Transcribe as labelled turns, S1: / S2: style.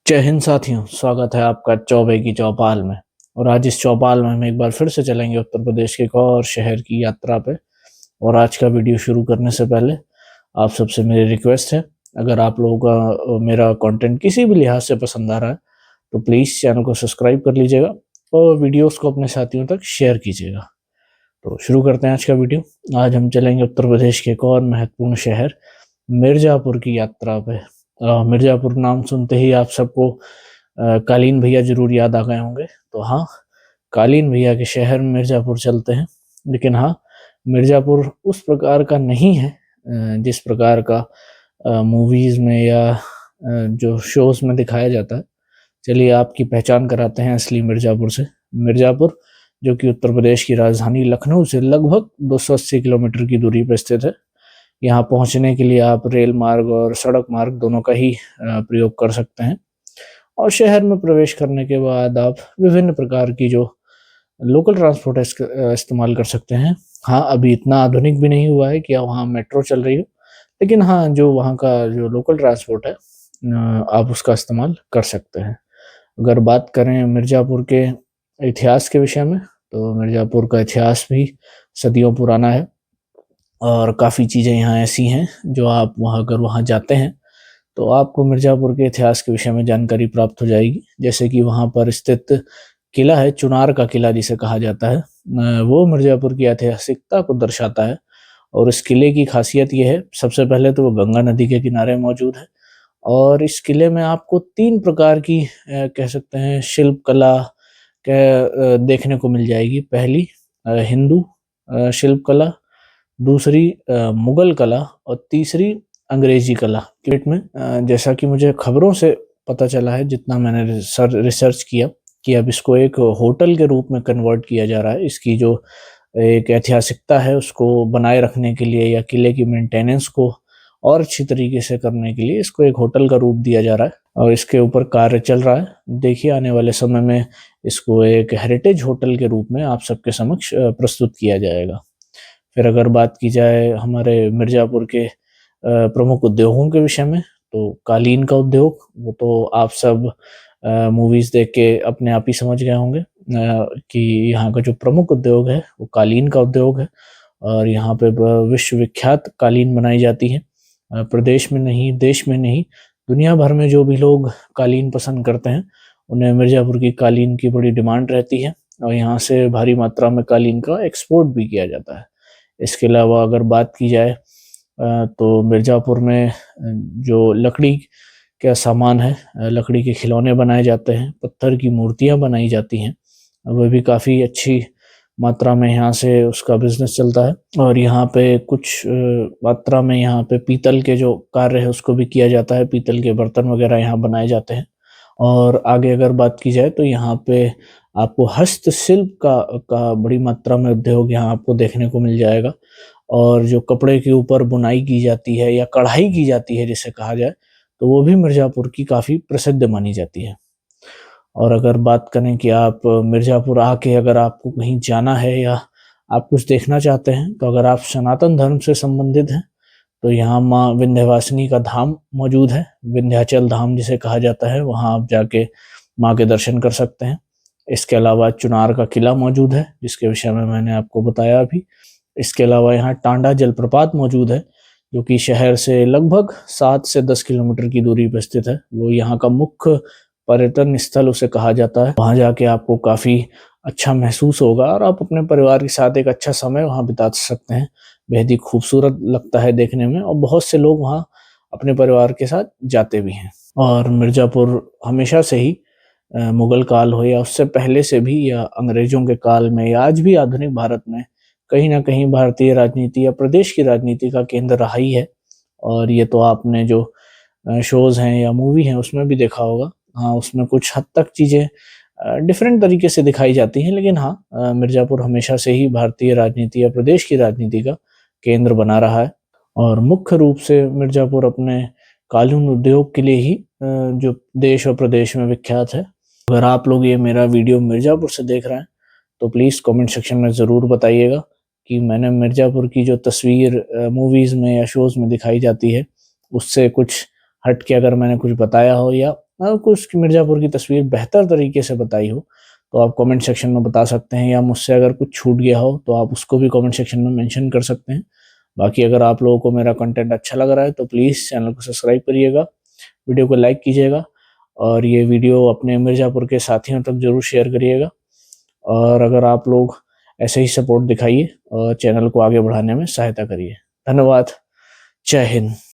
S1: जय हिंद साथियों, स्वागत है आपका चौबे की चौपाल में। और आज इस चौपाल में हम एक बार फिर से चलेंगे उत्तर प्रदेश के एक और शहर की यात्रा पे। और आज का वीडियो शुरू करने से पहले आप सबसे मेरी रिक्वेस्ट है, अगर आप लोगों का मेरा कंटेंट किसी भी लिहाज से पसंद आ रहा है तो प्लीज़ चैनल को सब्सक्राइब कर लीजिएगा और वीडियोस को अपने साथियों तक शेयर कीजिएगा। तो शुरू करते हैं आज का वीडियो। आज हम चलेंगे उत्तर प्रदेश के एक और महत्वपूर्ण शहर मिर्ज़ापुर की यात्रा पे। मिर्ज़ापुर नाम सुनते ही आप सबको कालीन भैया ज़रूर याद आ गए होंगे। तो हाँ, कालीन भैया के शहर मिर्ज़ापुर चलते हैं। लेकिन हाँ, मिर्ज़ापुर उस प्रकार का नहीं है जिस प्रकार का मूवीज़ में या जो शोज़ में दिखाया जाता है। चलिए आपकी पहचान कराते हैं असली मिर्ज़ापुर से। मिर्ज़ापुर जो कि उत्तर प्रदेश की राजधानी लखनऊ से लगभग 280 किलोमीटर की दूरी पर स्थित है। यहाँ पहुँचने के लिए आप रेल मार्ग और सड़क मार्ग दोनों का ही प्रयोग कर सकते हैं। और शहर में प्रवेश करने के बाद आप विभिन्न प्रकार की जो लोकल ट्रांसपोर्ट इस्तेमाल कर सकते हैं। हाँ, अभी इतना आधुनिक भी नहीं हुआ है कि वहाँ मेट्रो चल रही हो, लेकिन हाँ, जो वहाँ का जो लोकल ट्रांसपोर्ट है आप उसका इस्तेमाल कर सकते हैं। अगर बात करें मिर्ज़ापुर के इतिहास के विषय में, तो मिर्ज़ापुर का इतिहास भी सदियों पुराना है और काफ़ी चीज़ें यहाँ ऐसी हैं जो आप वहाँ अगर वहाँ जाते हैं तो आपको मिर्ज़ापुर के इतिहास के विषय में जानकारी प्राप्त हो जाएगी। जैसे कि वहाँ पर स्थित किला है, चुनार का किला जिसे कहा जाता है। वो मिर्ज़ापुर की ऐतिहासिकता को दर्शाता है और इस किले की ख़ासियत ये है, सबसे पहले तो वो गंगा नदी के किनारे मौजूद है और इस किले में आपको 3 प्रकार की कह सकते हैं शिल्प कला देखने को मिल जाएगी। पहली हिंदू शिल्प कला, दूसरी मुगल कला और तीसरी अंग्रेजी कला। क्रिकेट में जैसा कि मुझे खबरों से पता चला है, जितना मैंने रिसर्च किया कि अब इसको एक होटल के रूप में कन्वर्ट किया जा रहा है। इसकी जो एक ऐतिहासिकता है उसको बनाए रखने के लिए या किले की मेंटेनेंस को और अच्छी तरीके से करने के लिए इसको एक होटल का रूप दिया जा रहा है और इसके ऊपर कार्य चल रहा है। देखिए आने वाले समय में इसको एक हेरिटेज होटल के रूप में आप सबके समक्ष प्रस्तुत किया जाएगा। फिर अगर बात की जाए हमारे मिर्ज़ापुर के प्रमुख उद्योगों के विषय में, तो कालीन का उद्योग, वो तो आप सब मूवीज़ देख के अपने आप ही समझ गए होंगे कि यहाँ का जो प्रमुख उद्योग है वो कालीन का उद्योग है और यहाँ पे विश्व विख्यात कालीन बनाई जाती है। प्रदेश में नहीं, देश में नहीं, दुनिया भर में जो भी लोग कालीन पसंद करते हैं उन्हें मिर्ज़ापुर की कालीन की बड़ी डिमांड रहती है और यहाँ से भारी मात्रा में कालीन का एक्सपोर्ट भी किया जाता है। इसके अलावा अगर बात की जाए तो मिर्ज़ापुर में जो लकड़ी का सामान है, लकड़ी के खिलौने बनाए जाते हैं, पत्थर की मूर्तियाँ बनाई जाती हैं, वह भी काफ़ी अच्छी मात्रा में यहाँ से उसका बिज़नेस चलता है। और यहाँ पे कुछ मात्रा में यहाँ पे पीतल के जो कार्य है उसको भी किया जाता है, पीतल के बर्तन वग़ैरह यहाँ बनाए जाते हैं। और आगे अगर बात की जाए तो यहाँ पे आपको हस्तशिल्प का बड़ी मात्रा में उद्योग यहाँ आपको देखने को मिल जाएगा और जो कपड़े के ऊपर बुनाई की जाती है या कढ़ाई की जाती है जिसे कहा जाए, तो वो भी मिर्ज़ापुर की काफ़ी प्रसिद्ध मानी जाती है। और अगर बात करें कि आप मिर्ज़ापुर आके अगर आपको कहीं जाना है या आप कुछ देखना चाहते हैं, तो अगर आप सनातन धर्म से संबंधित हैं, तो यहाँ माँ विंध्यवासिनी का धाम मौजूद है, विंध्याचल धाम जिसे कहा जाता है, वहाँ आप जाके माँ के दर्शन कर सकते हैं। इसके अलावा चुनार का किला मौजूद है, जिसके विषय में मैंने आपको बताया अभी। इसके अलावा यहाँ टांडा जलप्रपात मौजूद है, जो कि शहर से लगभग 7 से 10 किलोमीटर की दूरी पर स्थित है। वो यहाँ का मुख्य पर्यटन स्थल उसे कहा जाता है। वहाँ जाके आपको काफ़ी अच्छा महसूस होगा और आप अपने परिवार के साथ एक अच्छा समय वहाँ बिता सकते हैं। बेहद ही खूबसूरत लगता है देखने में और बहुत से लोग वहाँ अपने परिवार के साथ जाते भी हैं। और मिर्ज़ापुर हमेशा से ही मुगल काल हो या उससे पहले से भी या अंग्रेज़ों के काल में या आज भी आधुनिक भारत में कहीं न कहीं भारतीय राजनीति या प्रदेश की राजनीति का केंद्र रहा ही है। और ये तो आपने जो शोज़ हैं या मूवी हैं उसमें भी देखा होगा। हाँ, उसमें कुछ हद तक चीज़ें डिफरेंट तरीके से दिखाई जाती हैं, लेकिन हाँ, मिर्ज़ापुर हमेशा से ही भारतीय राजनीति या प्रदेश की राजनीति का केंद्र बना रहा है। और मुख्य रूप से मिर्ज़ापुर अपने कालीन उद्योग के लिए ही जो देश और प्रदेश में विख्यात है। अगर आप लोग ये मेरा वीडियो मिर्ज़ापुर से देख रहे हैं, तो प्लीज़ कमेंट सेक्शन में ज़रूर बताइएगा कि मैंने मिर्ज़ापुर की जो तस्वीर मूवीज़ में या शोज़ में दिखाई जाती है, उससे कुछ हट के अगर मैंने कुछ बताया हो या कुछ मिर्ज़ापुर की तस्वीर बेहतर तरीके से बताई हो तो आप कमेंट सेक्शन में बता सकते हैं, या मुझसे अगर कुछ छूट गया हो तो आप उसको भी कमेंट सेक्शन में मेंशन कर सकते हैं। बाकी अगर आप लोगों को मेरा कंटेंट अच्छा लग रहा है तो प्लीज़ चैनल को सब्सक्राइब करिएगा, वीडियो को लाइक कीजिएगा और ये वीडियो अपने मिर्ज़ापुर के साथियों तक ज़रूर शेयर करिएगा। और अगर आप लोग ऐसे ही सपोर्ट दिखाइए और चैनल को आगे बढ़ाने में सहायता करिए। धन्यवाद। जय हिंद।